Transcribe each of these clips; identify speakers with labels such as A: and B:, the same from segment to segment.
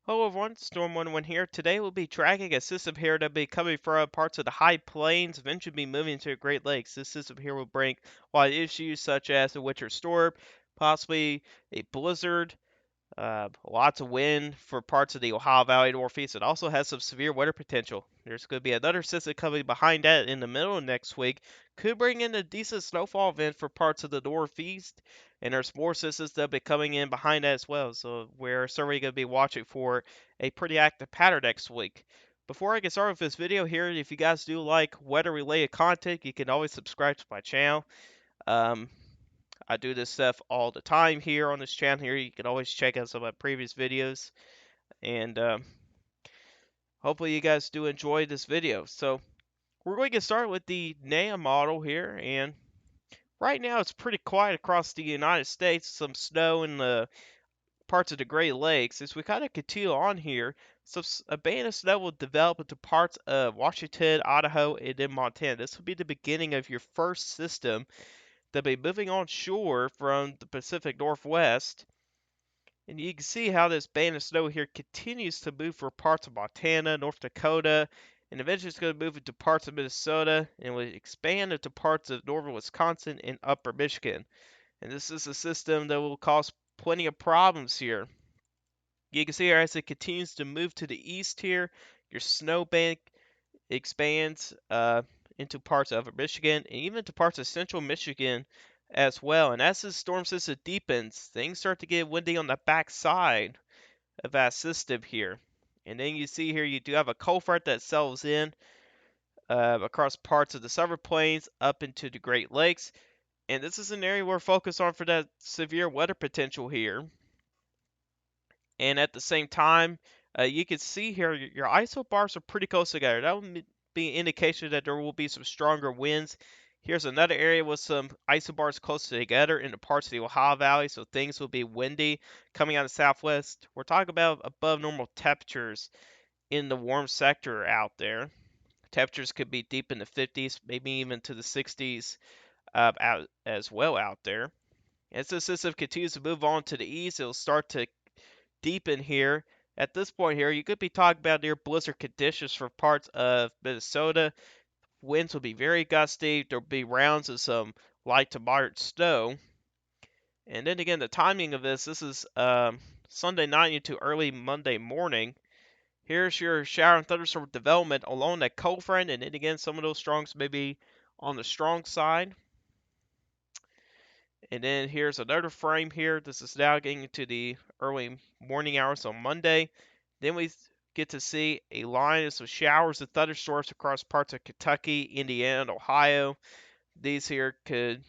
A: Hello everyone, Storm11 here. Today we'll be tracking a system here that'll be coming from parts of the high plains, eventually be moving to the Great Lakes. This system here will bring a lot of issues such as a winter storm, possibly a blizzard, lots of wind for parts of the Ohio Valley Northeast. It also has some severe weather potential. There's going to be another system coming behind that in the middle of next week. Could bring in a decent snowfall event for parts of the Northeast. And there's more systems that'll be coming in behind that as well. So we're certainly going to be watching for a pretty active pattern next week. Before I get started with this video here, if you guys do like weather-related content, you can always subscribe to my channel. Um, I do this stuff all the time here on this channel here. You can always check out some of my previous videos. And hopefully you guys do enjoy this video. So we're going to get started with the NAM model here. And right now it's pretty quiet across the United States. Some snow in the parts of the Great Lakes. As we kind of continue on here, so a band of snow will develop into parts of Washington, Idaho, and then Montana. This will be the beginning of your first system. They'll be moving on shore from the Pacific Northwest. And you can see how this band of snow here continues to move for parts of Montana, North Dakota, and eventually it's going to move into parts of Minnesota and will expand into parts of northern Wisconsin and upper Michigan. And this is a system that will cause plenty of problems here. You can see here as it continues to move to the east here, your snow bank expands into parts of Michigan and even to parts of central Michigan as well. And as this storm system deepens, things start to get windy on the back side of that system here. And then you see here you do have a cold front that settles in across parts of the Southern Plains up into the Great Lakes. And this is an area we're focused on for that severe weather potential here. And at the same time, you can see here your isobars are pretty close together. That would be an indication that there will be some stronger winds. Here's another area with some isobars close together in the parts of the Ohio Valley, so things will be windy coming out of the southwest. We're talking about above normal temperatures in the warm sector out there. Temperatures could be deep in the 50s, maybe even to the 60s out as well out there. As the system continues to move on to the east, it'll start to deepen here. At this point here, you could be talking about near blizzard conditions for parts of Minnesota. Winds will be very gusty. There'll be rounds of some light to moderate snow. And then again, the timing of this is Sunday night into early Monday morning. Here's your shower and thunderstorm development along that cold front, and then again, some of those strongs may be on the strong side. And then here's another frame here. This is now getting into the early morning hours on Monday. Then we get to see a line of some showers and thunderstorms across parts of Kentucky, Indiana, and Ohio. These here could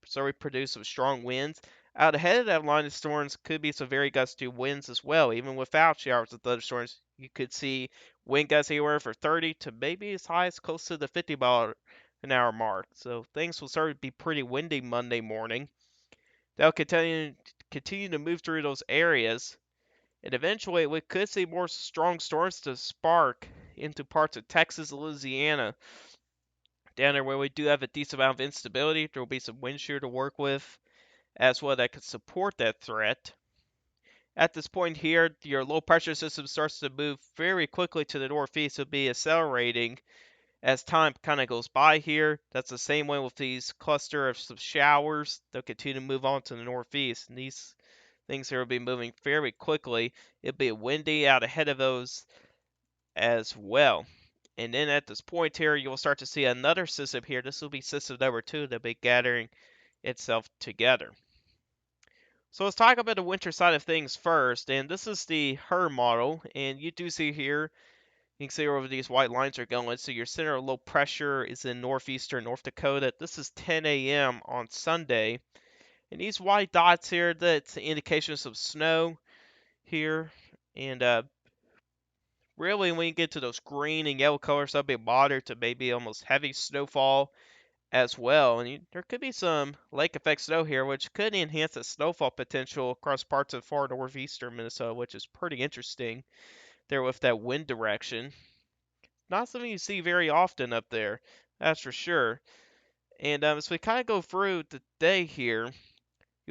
A: certainly produce some strong winds. Out ahead of that line of storms could be some very gusty winds as well. Even without showers and thunderstorms, you could see wind gusts anywhere from 30 to maybe as high as close to the 50-mile-an-hour mark. So things will start to be pretty windy Monday morning. They'll continue to move through those areas, and eventually we could see more strong storms to spark into parts of Texas, Louisiana. Down there where we do have a decent amount of instability, there will be some wind shear to work with as well that could support that threat. At this point here, your low pressure system starts to move very quickly to the northeast. It'll be accelerating as time kind of goes by here. That's the same way with these cluster of some showers. They'll continue to move on to the northeast. And these things here will be moving very quickly. It'll be windy out ahead of those as well. And then at this point here, you'll start to see another system here. This will be system number 2 that'll be gathering itself together. So let's talk about the winter side of things first. And this is the HER model. And you do see here, you can see where these white lines are going. So your center of low pressure is in northeastern North Dakota. This is 10 a.m. on Sunday. And these white dots here, that's indications of snow here. And really, when you get to those green and yellow colors, that'll be moderate to maybe almost heavy snowfall as well. And there could be some lake effect snow here, which could enhance the snowfall potential across parts of far northeastern Minnesota, which is pretty interesting there with that wind direction. Not something you see very often up there, that's for sure. And as we kind of go through the day here,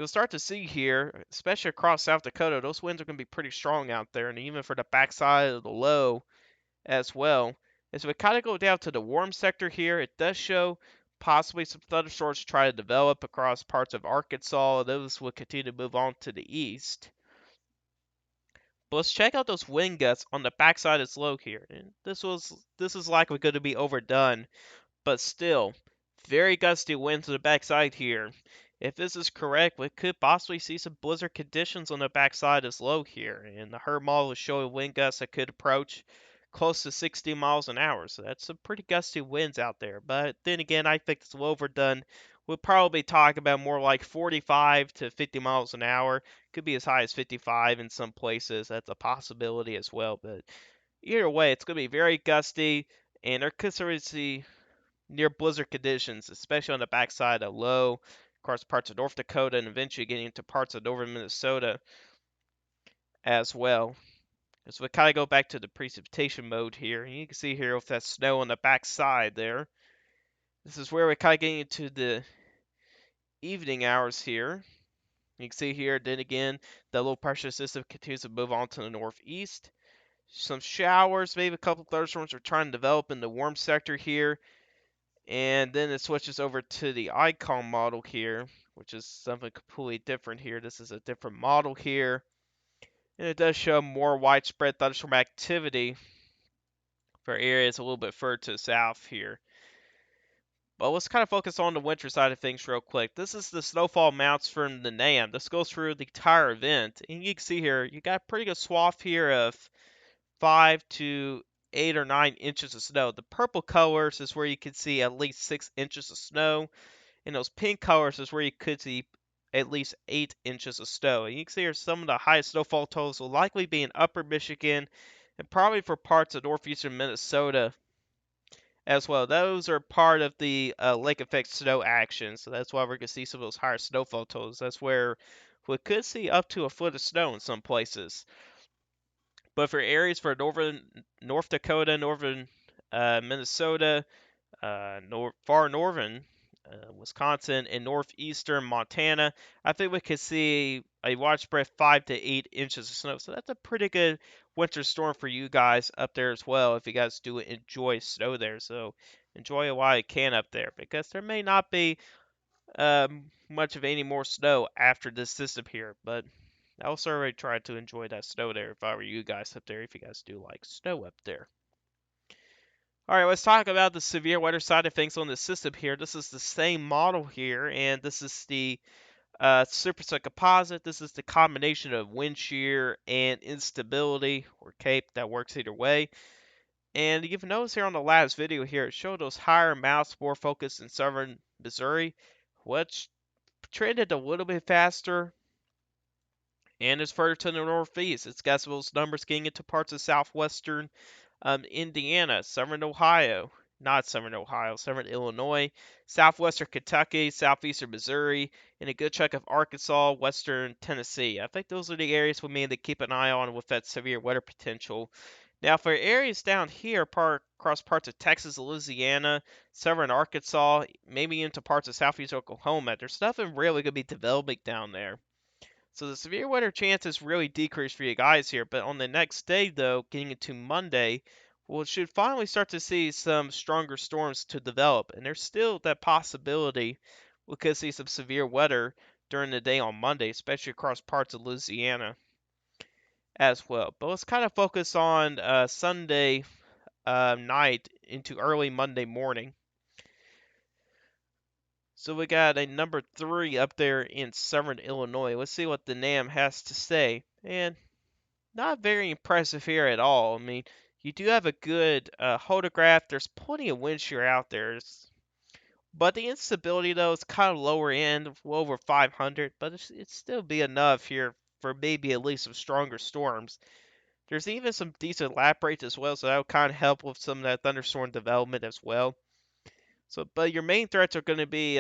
A: you'll start to see here, especially across South Dakota, those winds are going to be pretty strong out there, and even for the backside of the low as well. As we kind of go down to the warm sector here, it does show possibly some thunderstorms try to develop across parts of Arkansas. Those will continue to move on to the east. But let's check out those wind gusts on the backside of this low here. And this is likely going to be overdone, but still, very gusty winds on the backside here. If this is correct, we could possibly see some blizzard conditions on the backside as low here, and the HERB model is showing wind gusts that could approach close to 60 miles an hour, so that's some pretty gusty winds out there. But then again, I think it's overdone. We'll probably talk about more like 45 to 50 miles an hour. Could be as high as 55 in some places. That's a possibility as well. But either way, it's going to be very gusty, and there could seriously near blizzard conditions, especially on the backside of low, of course, parts of North Dakota, and eventually getting into parts of northern Minnesota as well. So we kind of go back to the precipitation mode here. And you can see here with that snow on the backside there. This is where we're kind of getting into the evening hours here. You can see here, then again, the low pressure system continues to move on to the northeast. Some showers, maybe a couple thunderstorms are trying to develop in the warm sector here. And then it switches over to the icon model here, which is something completely different here. This is a different model here. And it does show more widespread thunderstorm activity for areas a little bit further to the south here. But let's kind of focus on the winter side of things real quick. This is the Snowfall Mounts from the NAM. This goes through the entire event. And you can see here, you got a pretty good swath here of 5 to 8 or 9 inches of snow. The purple colors is where you can see at least 6 inches of snow. And those pink colors is where you could see at least 8 inches of snow. And you can see here some of the highest snowfall totals will likely be in upper Michigan and probably for parts of northeastern Minnesota as well. Those are part of the lake effect snow action, so that's why we're going to see some of those higher snowfall totals. That's where we could see up to a foot of snow in some places. But for areas for northern North Dakota, northern Minnesota, far northern Wisconsin, and northeastern Montana, I think we could see a widespread 5 to 8 inches of snow. So that's a pretty good winter storm for you guys up there as well, if you guys do enjoy snow there. So enjoy it while you can up there, because there may not be much of any more snow after this system here, but I'll certainly try to enjoy that snow there if I were you guys up there, if you guys do like snow up there. All right, let's talk about the severe weather side of things on the system here. This is the same model here, and this is the superset composite. This is the combination of wind shear and instability, or CAPE, that works either way. And you've noticed here on the last video here, it showed those higher amounts more focused in southern Missouri, which trended a little bit faster and is further to the northeast. It's got those numbers getting into parts of southwestern Indiana, southern Ohio, not southern Ohio, southern Illinois, southwestern Kentucky, southeastern Missouri, and a good chunk of Arkansas, western Tennessee. I think those are the areas we need to keep an eye on with that severe weather potential. Now, for areas down here, across parts of Texas, Louisiana, southern Arkansas, maybe into parts of southeast Oklahoma, there's nothing really going to be developing down there. So the severe weather chances really decrease for you guys here, but on the next day, though, getting into Monday, we should finally start to see some stronger storms to develop, and there's still that possibility we could see some severe weather during the day on Monday, especially across parts of Louisiana as well. But let's kind of focus on Sunday night into early Monday morning. So we got a number 3 up there in southern Illinois. Let's see what the NAM has to say. And not very impressive here at all. I mean, you do have a good hodograph. There's plenty of wind shear out there. But the instability, though, is kind of lower end, well over 500. But it's still be enough here for maybe at least some stronger storms. There's even some decent lap rates as well, so that will kind of help with some of that thunderstorm development as well. So, but your main threats are going to be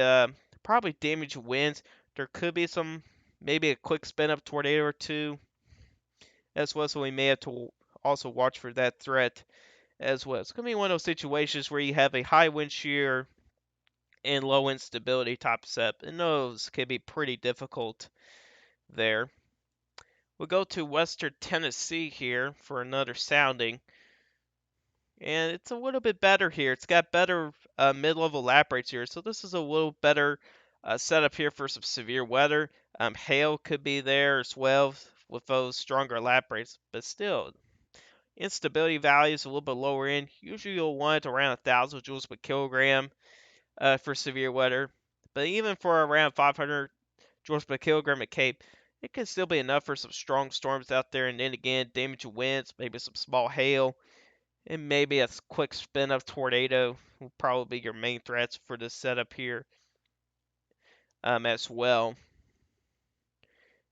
A: probably damaged winds. There could be maybe a quick spin up tornado or two as well, so we may have to also watch for that threat as well. It's going to be one of those situations where you have a high wind shear and low instability type setup, and those can be pretty difficult there. We'll go to Western Tennessee here for another sounding. And it's a little bit better here. It's got better mid-level lap rates here, so this is a little better setup here for some severe weather. Hail could be there as well with those stronger lap rates, but still, instability values a little bit lower in. Usually you'll want around 1,000 joules per kilogram for severe weather, but even for around 500 joules per kilogram at Cape, it can still be enough for some strong storms out there. And then again, damaging winds, maybe some small hail. And maybe a quick spin of tornado will probably be your main threats for this setup here as well.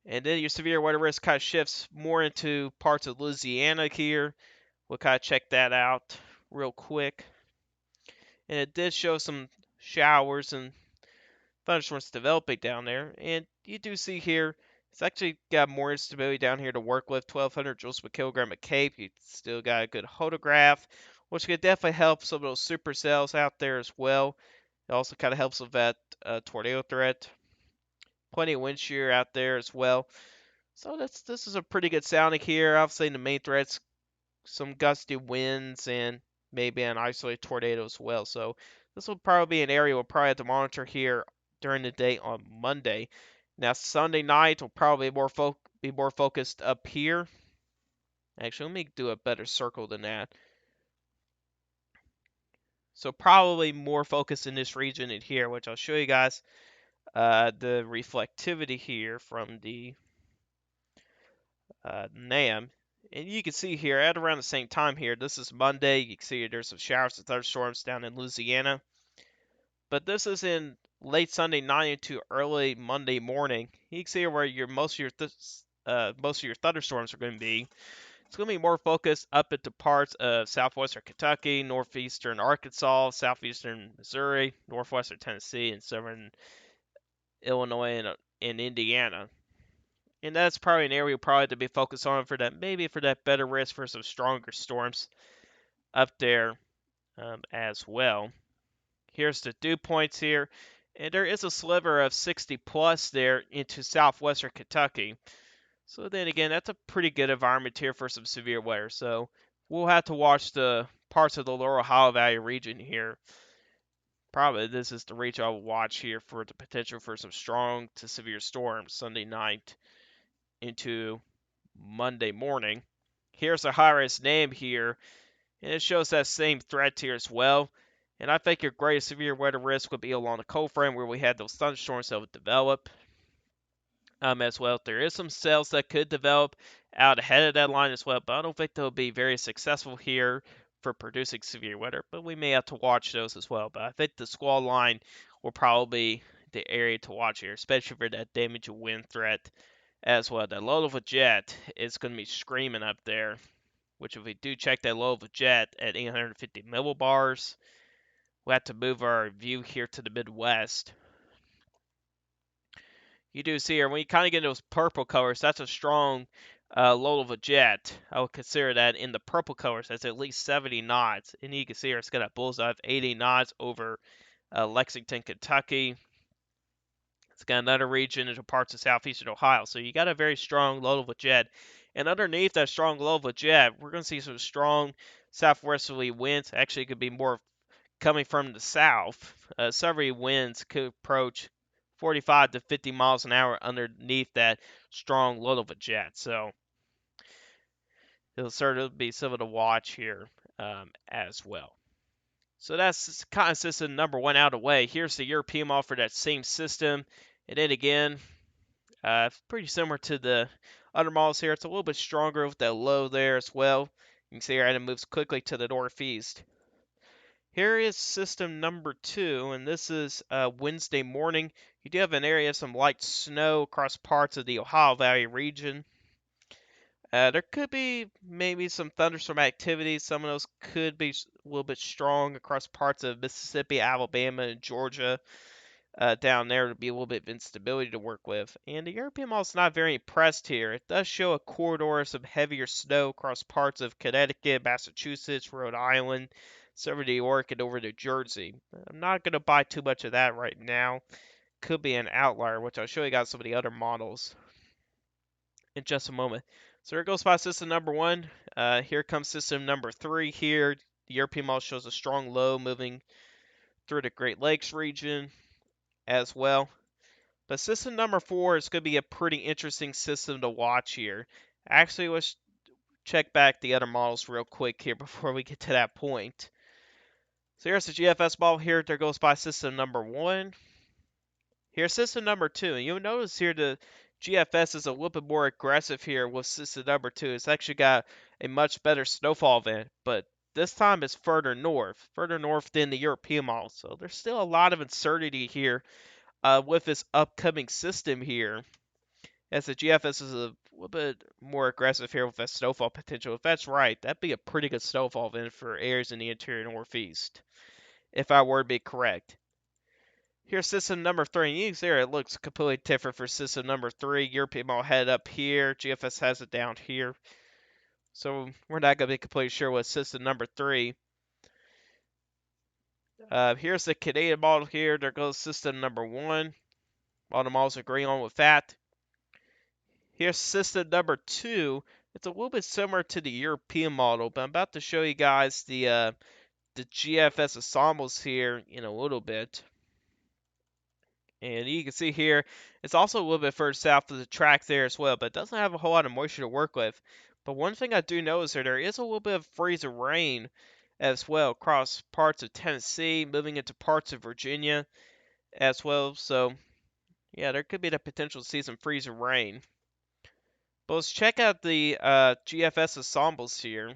A: And then your severe weather risk kind of shifts more into parts of Louisiana here. We'll kind of check that out real quick. And it did show some showers and thunderstorms developing down there. And you do see here, it's actually got more instability down here to work with. 1,200 joules per kilogram at Cape. You still got a good hodograph, which could definitely help some of those supercells out there as well. It also kind of helps with that tornado threat. Plenty of wind shear out there as well. So this is a pretty good sounding here. Obviously, the main threats, some gusty winds and maybe an isolated tornado as well. So this will probably be an area we'll probably have to monitor here during the day on Monday. Now Sunday night will probably be more focused up here. Actually, let me do a better circle than that. So probably more focused in this region in here, which I'll show you guys the reflectivity here from the NAM. And you can see here at around the same time here, this is Monday. You can see there's some showers and thunderstorms down in Louisiana. But this is in late Sunday night into early Monday morning. You can see where most of your thunderstorms are going to be. It's going to be more focused up into parts of southwestern Kentucky, northeastern Arkansas, southeastern Missouri, northwestern Tennessee, and southern Illinois and Indiana. And that's probably an area we'll probably have to be focused on for that, maybe for that better risk for some stronger storms up there as well. Here's the dew points here. And there is a sliver of 60 plus there into southwestern Kentucky. So then again, that's a pretty good environment here for some severe weather. So we'll have to watch the parts of the lower Ohio Valley region here. Probably this is the region I'll watch here for the potential for some strong to severe storms Sunday night into Monday morning. Here's the high-risk name here, and it shows that same threat here as well. And I think your greatest severe weather risk would be along the cold front where we had those thunderstorms that would develop as well. There is some cells that could develop out ahead of that line as well, but I don't think they'll be very successful here for producing severe weather, but we may have to watch those as well. But I think the squall line will probably be the area to watch here, especially for that damage and wind threat as well. That low level jet is going to be screaming up there, which if we do check that low level jet at 850 millibars, we'll have to move our view here to the Midwest. You do see here, when you kind of get those purple colors, that's a strong low level jet. I would consider that in the purple colors, that's at least 70 knots. And you can see here, it's got a bullseye of 80 knots over Lexington, Kentucky. It's got another region into parts of southeastern Ohio. So you got a very strong low level jet. And underneath that strong low level jet, we're going to see some strong southwesterly winds. Actually, it could be more coming from the south. Southerly winds could approach 45 to 50 miles an hour underneath that strong low level jet. So it'll certainly be something to watch here as well. So that's kind of system number one out of the way. Here's the European model for that same system. And then again, pretty similar to the other models here. It's a little bit stronger with that low there as well. You can see here it moves quickly to the northeast. Here is system number 2, and this is Wednesday morning. You do have an area of some light snow across parts of the Ohio Valley region. There could be maybe some thunderstorm activity. Some of those could be a little bit strong across parts of Mississippi, Alabama, and Georgia. Down there to be a little bit of instability to work with. And the European model is not very impressed here. It does show a corridor of some heavier snow across parts of Connecticut, Massachusetts, Rhode Island, over to New York and over to Jersey. I'm not going to buy too much of that right now. Could be an outlier, which I'll show you guys some of the other models in just a moment. So there goes by system number one. Here comes system number three here. The European model shows a strong low moving through the Great Lakes region as well. But system number four is going to be a pretty interesting system to watch here. Actually, let's check back the other models real quick here before we get to that point. So here's the GFS model here. There goes by system number one. Here's system number two. And you'll notice here the GFS is a little bit more aggressive here with system number two. It's actually got a much better snowfall event, but this time it's further north than the European model. So there's still a lot of uncertainty here with this upcoming system here, as the GFS is a little bit more aggressive here with that snowfall potential. If that's right, that'd be a pretty good snowfall event for areas in the interior northeast, if I were to be correct. Here's system number three. You can see it looks completely different for system number three. European model head up here. GFS has it down here. So we're not going to be completely sure what system number three. Here's the Canadian model here. There goes system number one. All the models agree on with that. Here's system number two. It's a little bit similar to the European model, but I'm about to show you guys the GFS ensembles here in a little bit. And you can see here, it's also a little bit further south of the track there as well, but it doesn't have a whole lot of moisture to work with. But one thing I do know is that there is a little bit of freezing rain as well across parts of Tennessee, moving into parts of Virginia as well. So, yeah, there could be the potential to see some freezing rain. But let's check out the GFS ensembles here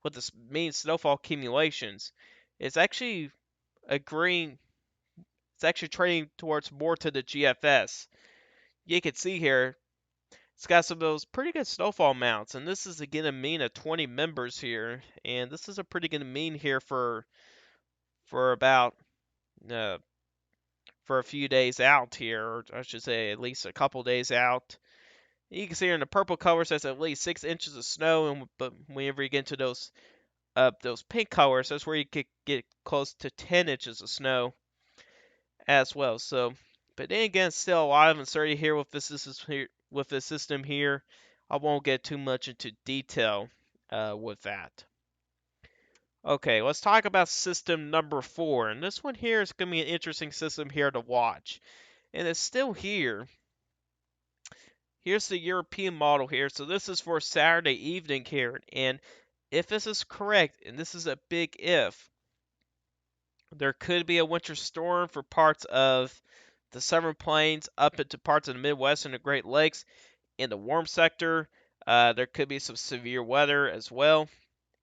A: with the mean snowfall accumulations. It's actually agreeing, it's actually trending towards more to the GFS. You can see here, it's got some of those pretty good snowfall mounts, and this is again a mean of 20 members here, and this is a pretty good mean here for about uh, for a few days out here, or I should say at least a couple days out. You can see here in the purple colors that's at least 6 inches of snow, and but whenever you get into those pink colors, that's where you could get close to 10 inches of snow as well. So, but then again, still a lot of uncertainty here with this system here. I won't get too much into detail with that. Okay, let's talk about system number four, and this one here is going to be an interesting system here to watch, and it's still here. Here's the European model here. So this is for Saturday evening here, and if this is correct, and this is a big if, there could be a winter storm for parts of the Southern Plains up into parts of the Midwest and the Great Lakes. In the warm sector, there could be some severe weather as well.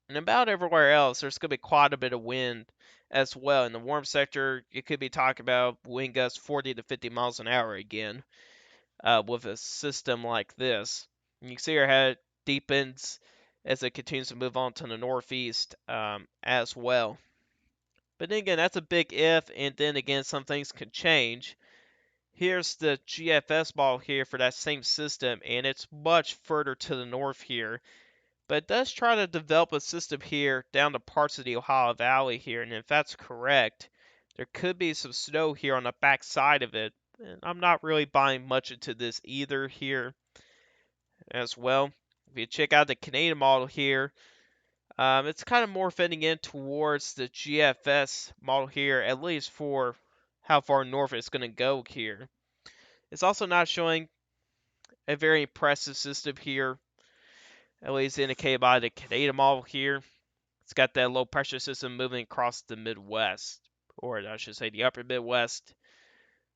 A: And about everywhere else, there's going to be quite a bit of wind as well. In the warm sector, you could be talking about wind gusts 40 to 50 miles an hour again with a system like this. And you can see how it deepens as it continues to move on to the northeast as well. But then again, that's a big if, and then again, some things can change. Here's the GFS model here for that same system, and it's much further to the north here. But it does try to develop a system here down to parts of the Ohio Valley here, and if that's correct, there could be some snow here on the back side of it. And I'm not really buying much into this either here as well. If you check out the Canadian model here, it's kind of more fitting in towards the GFS model here, at least for how far north it's going to go here. It's also not showing a very impressive system here, at least indicated by the Canadian model here. It's got that low pressure system moving across the Midwest, or I should say the upper Midwest.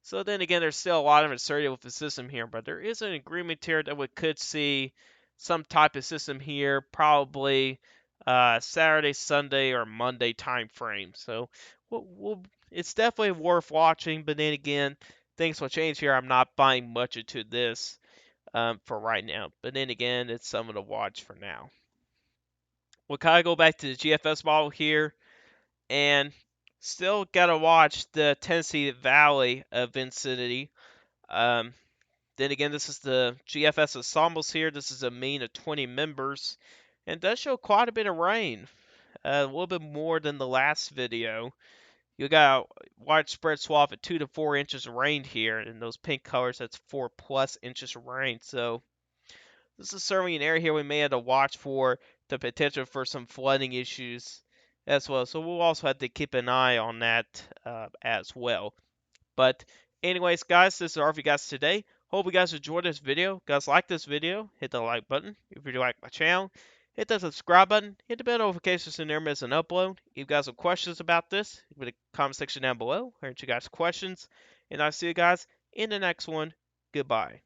A: So then again, there's still a lot of uncertainty with the system here, but there is an agreement here that we could see some type of system here, probably Saturday, Sunday, or Monday time frame. So it's definitely worth watching, but then again, things will change here. I'm not buying much into this for right now, but then again, it's something to watch for now. We'll kind of go back to the GFS model here, and still gotta watch the Tennessee Valley of vicinity. Um, then again, this is the GFS ensembles here. This is a mean of 20 members, and does show quite a bit of rain a little bit more than the last video. You got widespread swath of 2 to 4 inches of rain here, and those pink colors, that's 4+ inches of rain. So this is certainly an area here we may have to watch for the potential for some flooding issues as well. So we'll also have to keep an eye on that as well. But anyways, guys, this is our for you guys today. Hope you guys enjoyed this video. Guys, like this video, hit the like button. If you like my channel, hit the subscribe button. Hit the bell notifications so you never miss an upload. If you guys have questions about this, leave it in the comment section down below. I heard you guys questions. And I'll see you guys in the next one. Goodbye.